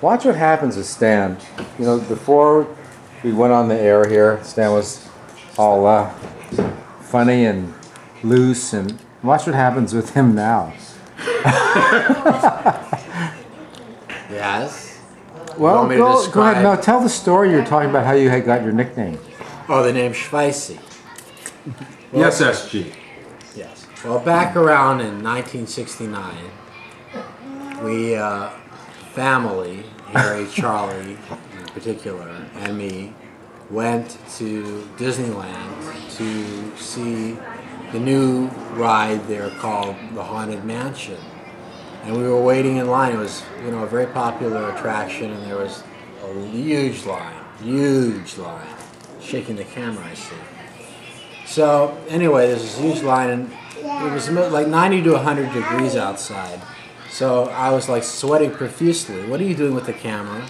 Watch what happens with Stan. You know, before we went on the air here, Stan was all funny and loose, and watch what happens with him now. Yes. Well, go ahead. Now tell the story. You're talking about how you had got your nickname. Oh, the name Schweitzy. Well, yes, SG. Yes. Well, back around in 1969, we family, Harry, Charlie in particular, and me went to Disneyland to see the new ride there called the Haunted Mansion. And we were waiting in line. It was, a very popular attraction, and there was a huge line. Shaking the camera, I see. So anyway, there's this huge line, and it was like 90 to 100 degrees outside. So I was like sweating profusely. What are you doing with the camera?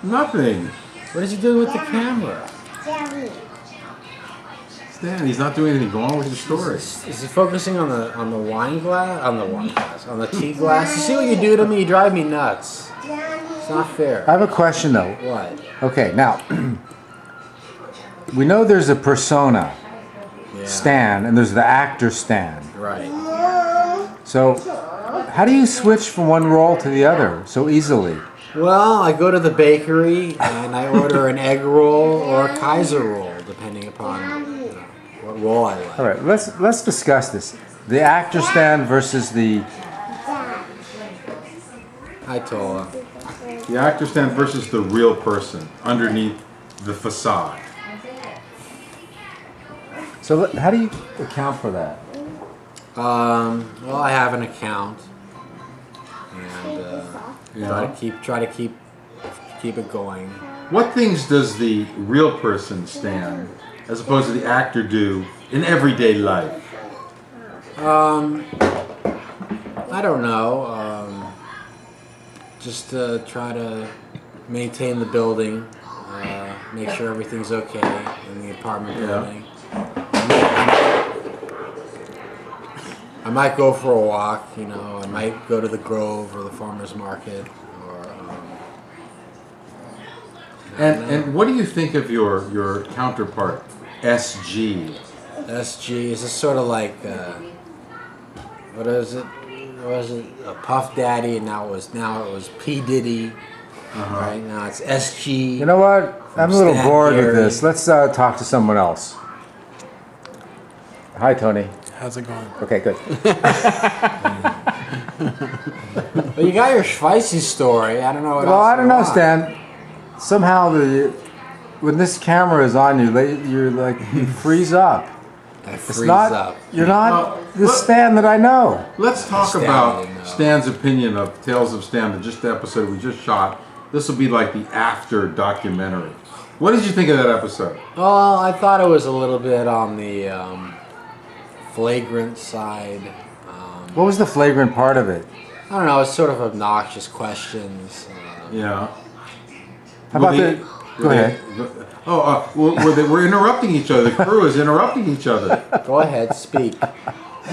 Nothing. What is he doing with the camera? Stan, he's not doing anything wrong with the story. Is he focusing on the wine glass? On the tea glass? You see what you do to me? You drive me nuts. It's not fair. I have a question though. What? Okay, now we know there's a persona, Stan, and there's the actor Stan. Right. So, how do you switch from one role to the other so easily? Well, I go to the bakery and I order an egg roll or a Kaiser roll, depending upon what role I like. All right, let's discuss this. The actor Stan versus the... Hi, Tola. The actor Stan versus the real person underneath the facade. So how do you account for that? Well, I have an account, and try to keep it going. What things does the real person, Stan, as opposed to the actor, do in everyday life? I don't know. Just try to maintain the building, make sure everything's okay in the apartment building. I might go for a walk, I might go to the Grove or the farmer's market. And what do you think of your counterpart, SG? SG is sort of like, what is it? Was it a Puff Daddy, and now it was P Diddy. Right now it's SG. You know what? I'm a little bored with this. Let's talk to someone else. Hi, Tony. How's it going? Okay, good. Well, you got your Schweitzy story. I don't know what else. Well, I don't you know, want. Stan. Somehow, when this camera is on you, you're like you freeze up. I It's freeze not. up. You're not the Stan that I know. Let's talk Stan, about I know. Stan's opinion of Tales of Stan, the episode we just shot. This will be like the after documentary. What did you think of that episode? Well, I thought it was a little bit on the flagrant side. What was the flagrant part of it? I don't know. It's sort of obnoxious questions. Yeah. How about the? Go ahead. We're interrupting each other. The crew is interrupting each other. Go ahead, speak.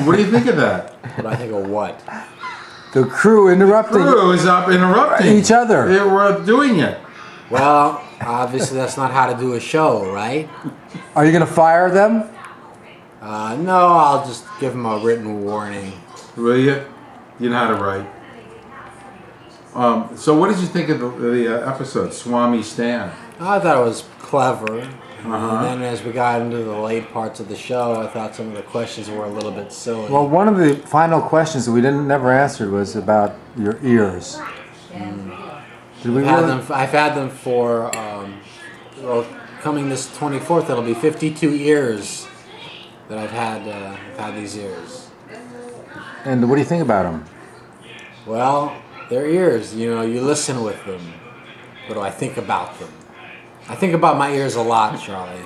What do you think of that? What I think of what? The crew interrupting Crew is up interrupting each other. They were doing it. Well, obviously that's not how to do a show, right? Are you going to fire them? No, I'll just give them a written warning. Will you? You know how to write. So what did you think of the episode, Swami Stan? I thought it was clever. And then as we got into the late parts of the show, I thought some of the questions were a little bit silly. Well, one of the final questions that we never answered was about your ears. Did we I've had them for, coming this 24th, it'll be 52 years that I've had these ears. And what do you think about them? Well, they're ears, you listen with them. What do I think about them? I think about my ears a lot, Charlie.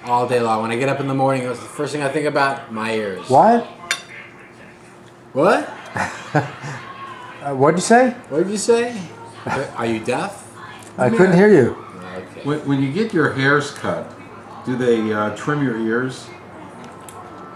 All day long. When I get up in the morning, that's the first thing I think about, my ears. What? What? What'd you say? What did you say? Are you deaf? I couldn't hear you. Okay. When you get your hairs cut, do they trim your ears?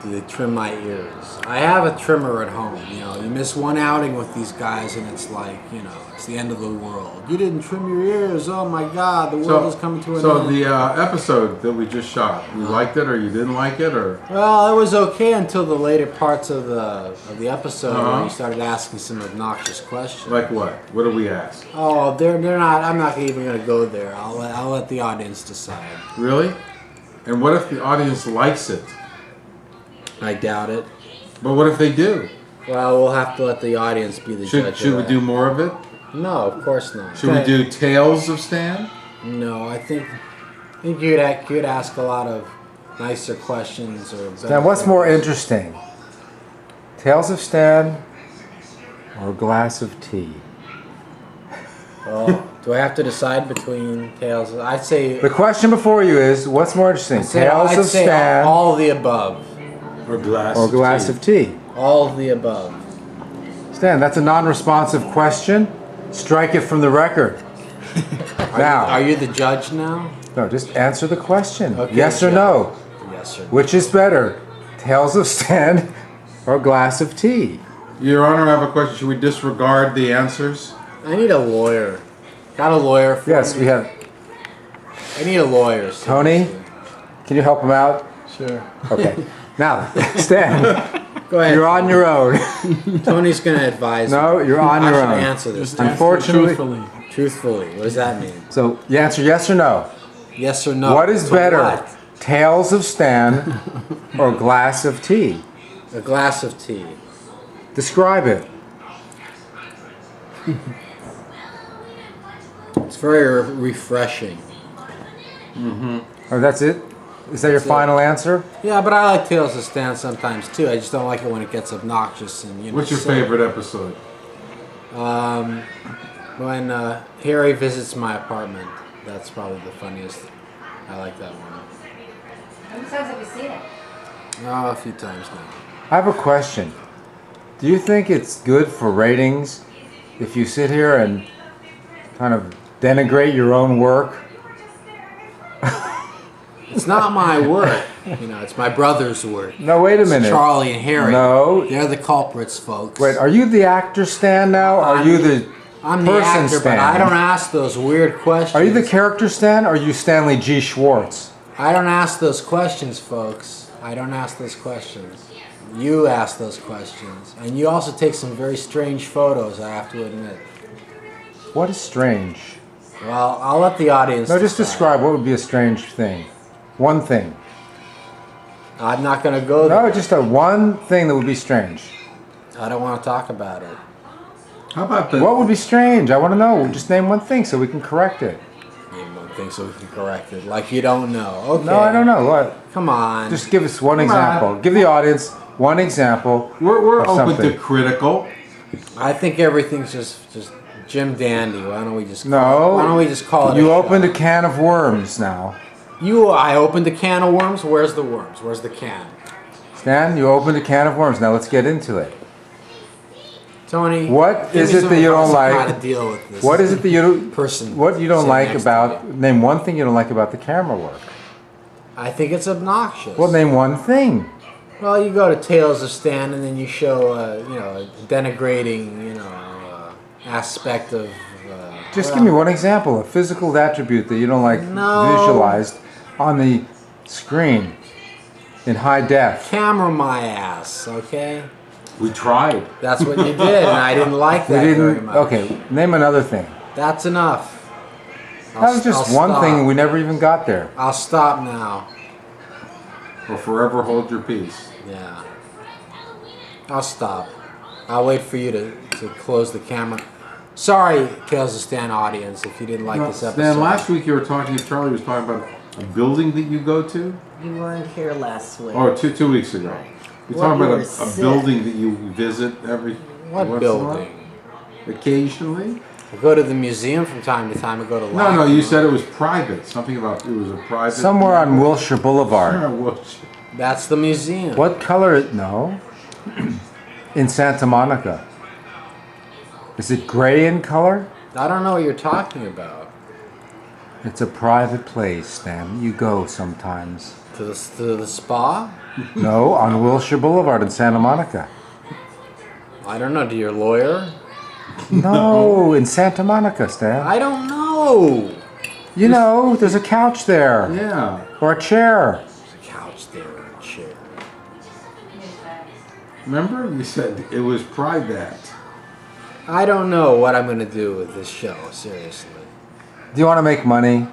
Do they trim my ears? I have a trimmer at home. You know, you miss one outing with these guys, and it's like, you know, it's the end of the world. You didn't trim your ears. Oh my God, the world is coming to an end. So the episode that we just shot, you liked it or you didn't like it, or? Well, it was okay until the later parts of the episode when you started asking some obnoxious questions. Like what? What did we ask? Oh, they're not. I'm not even going to go there. I'll let the audience decide. Really? And what if the audience likes it? I doubt it. But what if they do? Well, we'll have to let the audience be the judge. Should we do more of it? No, of course not. Should we do Tales of Stan? No, I think you'd ask a lot of nicer questions or. Now, what's more interesting? Tales of Stan or a glass of tea? Well, do I have to decide between Tales? I'd say. The question before you is, what's more interesting? Tales of Stan all of the above. Or glass of tea? All of the above. Stan, that's a non-responsive question. Strike it from the record. Are you the judge now? No, just answer the question. Okay, Yes or judge. no? Yes, sir. Which is better, Tales of Stan or a glass of tea? Your Honor, I have a question. Should we disregard the answers? I need a lawyer. Got a lawyer for Yes, me? we have. I need a lawyer. Tony, seriously. can you help him out? Sure. Okay. Now, Stan, Go ahead. you're on your own. Tony's going to advise me. No, you're on I your should own. answer this. Unfortunately, Truthfully. What does that mean? so you answer yes or no. Yes or no? What is To better, what? Tales of Stan or a glass of tea? A glass of tea. Describe it. It's very refreshing. Oh, that's it? Is that your That's it. final answer? Yeah, but I like Tales of Stan sometimes too. I just don't like it when it gets obnoxious and you know. What's your silly. favorite episode? When Harry visits my apartment. That's probably the funniest. I like that one. How many times have you seen it? Oh, a few times now. I have a question. Do you think it's good for ratings if you sit here and kind of denigrate your own work? It's not my work. You know, it's my brother's work. No, wait a minute. Charlie and Harry. No. They're the culprits, folks. Wait, are you the actor Stan now? Or are you the I'm the person actor, Stan? but I don't ask those weird questions. Are you the character Stan or are you Stanley G. Schwartz? I don't ask those questions, folks. I don't ask those questions. You ask those questions. And you also take some very strange photos, I have to admit. What is strange? Well, I'll let the audience No, just decide. describe what would be a strange thing. One thing. I'm not going to go there. No, just a one thing that would be strange. I don't want to talk about it. How about the? What would be strange? I want to know. Just name one thing so we can correct it. Name one thing so we can correct it. Like you don't know. Okay. No, I don't know. What? Come on. Just give us one Come on. example. Give the audience one example. We're of open something. to critical. I think everything's just Jim Dandy. Why don't we just call No. it, why don't we just call it You a opened show? a can of worms now. I opened a can of worms. Where's the worms? Where's the can? Stan, you opened a can of worms. Now let's get into it. Tony, What give is me it some that you don't advice on like? How to deal with this? What is it that you don't, person? what you don't sitting like next to about, me? name one thing you don't like about the camera work. I think it's obnoxious. Well, name one thing. Well, you go to Tales of Stan and then you show, a denigrating, aspect of. Just give me one example, a physical attribute that you don't like No. visualized on the screen in high def. Camera my ass, okay? We tried. That's what you did, and I didn't like We that very didn't, much. okay, name another thing. That's enough. That was just I'll one stop. thing and we never even got there. I'll stop now. Or forever hold your peace. Yeah. I'll stop. I'll wait for you to close the camera. Sorry, Tales of Stan audience, if you didn't like this episode. Stan, last week you were talking, Charlie was talking about a building that you go to? You weren't here last week. Or two weeks ago. You're Well, talking you about were a sick. building that you visit every What once in a while? building? Occasionally? I go to the museum from time to time. I go to No, you Lackland. said it was private. Something about it was a private. Somewhere on Wilshire Boulevard. That's the museum. What color is, no? In Santa Monica. Is it gray in color? I don't know what you're talking about. It's a private place, Stan. You go sometimes. To the spa? No, on Wilshire Boulevard in Santa Monica. I don't know. Do your lawyer? No, in Santa Monica, Stan. I don't know. You know, there's a couch there. Yeah. Or a chair. There's a couch there and a chair. Remember? You said it was Pride that. I don't know what I'm going to do with this show, seriously. Do you want to make money?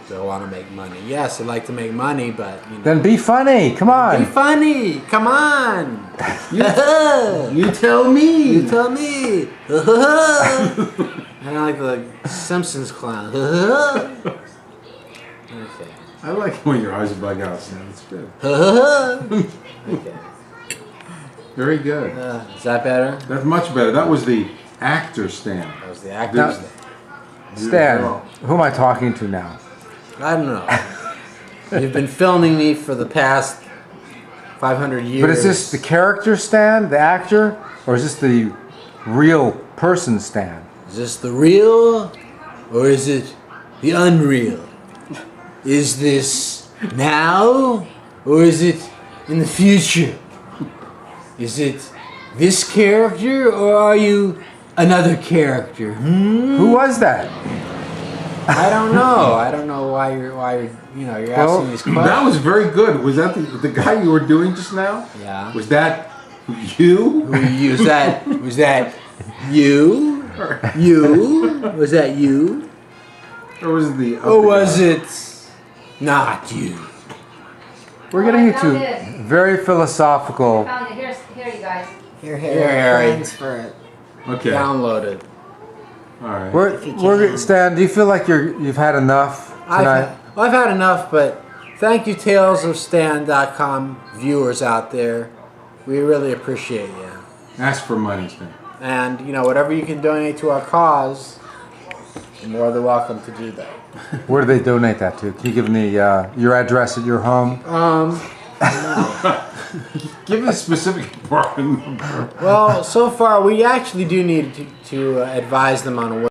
Do I want to make money? Yes, I'd like to make money, but, you know. Then be funny. Come Be on. funny! Come on! You tell me. You tell me! I don't like the Simpsons clown. Okay. I like when your eyes bug out, Stan. It's good. Okay. Very good. Is that better? That's much better. That was the actor Stan. That was the actor. Now, Stan, who am I talking to now? I don't know. You've been filming me for the past 500 years. But is this the character Stan, the actor? Or is this the real person Stan? Is this the real or is it the unreal? Is this now or is it in the future? Is it this character or are you another character? Who was that? I don't know. I don't know why you're you're asking these questions. That was very good. Was that the guy you were doing just now? Yeah. Was that you? Was that you? You? Was that you? Or was it the other Or was guy? it not you? We're getting into very philosophical. Found it. Here, you guys. Here, Here, Harry. transfer it. Okay. Download it. All right. We're Stan. Do you feel like you've had enough tonight? I've had enough, but thank you, talesofstan.com viewers out there. We really appreciate you. Ask for money, Stan. And, you know, whatever you can donate to our cause, you're more than welcome to do that. Where do they donate that to? Can you give them your address at your home? Give me a specific part number. Well, so far we actually do need to advise them on